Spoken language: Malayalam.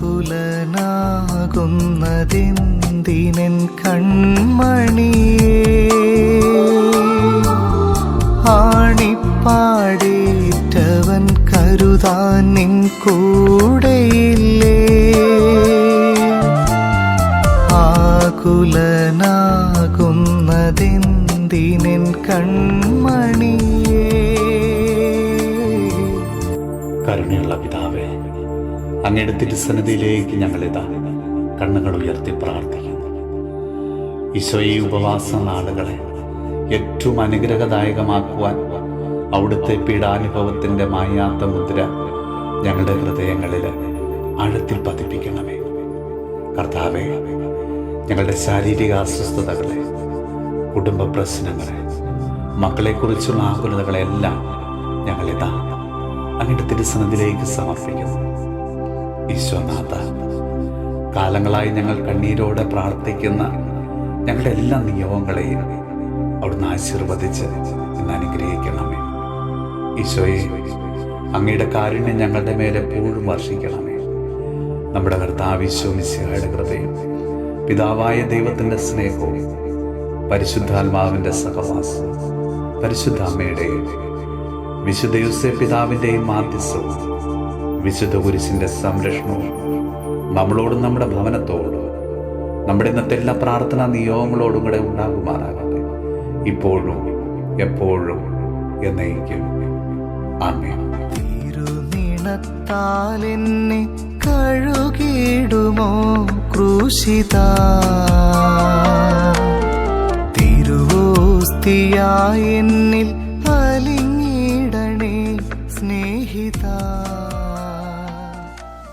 ആകുലനാകുന്നതെന്തിനെൻ കൺമണിയേ, ആണിപ്പാടേറ്റവൻ കരുതാൻ നിൻ കൂടെയില്ലേ. ആകുലനാകുന്നതെന്തിനെൻ കൺമണിയേ. കരുണയുള്ള പിതാവേ, അങ്ങയുടെ തിരുസന്നിധിയിലേക്ക് ഞങ്ങളിതാ കണ്ണുകൾ ഉയർത്തി പ്രാർത്ഥിക്കുന്നു. ഈശോ, ഈ ഉപവാസ നാളുകളെ ഏറ്റവും അനുഗ്രഹദായകമാക്കുവാൻ അവിടുത്തെ പീഡാനുഭവത്തിൻ്റെ മായാത്ത മുദ്ര ഞങ്ങളുടെ ഹൃദയങ്ങളിൽ ആഴത്തിൽ പതിപ്പിക്കണമേ. കർത്താവേ, ഞങ്ങളുടെ ശാരീരിക അസ്വസ്ഥതകളെ, കുടുംബ പ്രശ്നങ്ങളെ, മക്കളെക്കുറിച്ചുള്ള ആകുലതകളെല്ലാം ഞങ്ങളിതാ അങ്ങയുടെ തിരുസന്നിധിയിലേക്ക് സമർപ്പിക്കുന്നു. ഈശോനാഥ, കാലങ്ങളായി ഞങ്ങൾ കണ്ണീരോടെ പ്രാർത്ഥിക്കുന്ന ഞങ്ങളുടെ എല്ലാ നിയോഗങ്ങളെയും അവിടുന്ന് ആശീർവദിച്ച് ഇന്ന് അനുഗ്രഹിക്കണമേ. ഈശോയെ, അങ്ങയുടെ കാരുണ്യം ഞങ്ങളുടെ മേലെ എപ്പോഴും വർഷിക്കണമേ. നമ്മുടെ കർത്താവ് ഈശോ മിശിഹായുടെ കൃപയും പിതാവായ ദൈവത്തിൻ്റെ സ്നേഹവും പരിശുദ്ധാത്മാവിൻ്റെ സഹവാസവും പരിശുദ്ധ അമ്മയുടെയും വിശുദ്ധ യോസേപ്പ് പിതാവിൻ്റെയും മാധ്യസ്ഥവും വിശുദ്ധ കുരിശിൻ്റെ സംരക്ഷണവും നമ്മളോടും നമ്മുടെ ഭവനത്തോടും നമ്മുടെ ഇന്നത്തെ എല്ലാ പ്രാർത്ഥനാ നിയോഗങ്ങളോടും കൂടെ ഉണ്ടാകുമാറാകട്ടെ, ഇപ്പോഴും എപ്പോഴും എന്നേക്കും. ആമേൻ. തിരുനിണത്താൽ എന്നെ കഴുകിടുമോ ക്രൂശിതാ, തിരുവോസ്തിയായി എന്നിൽ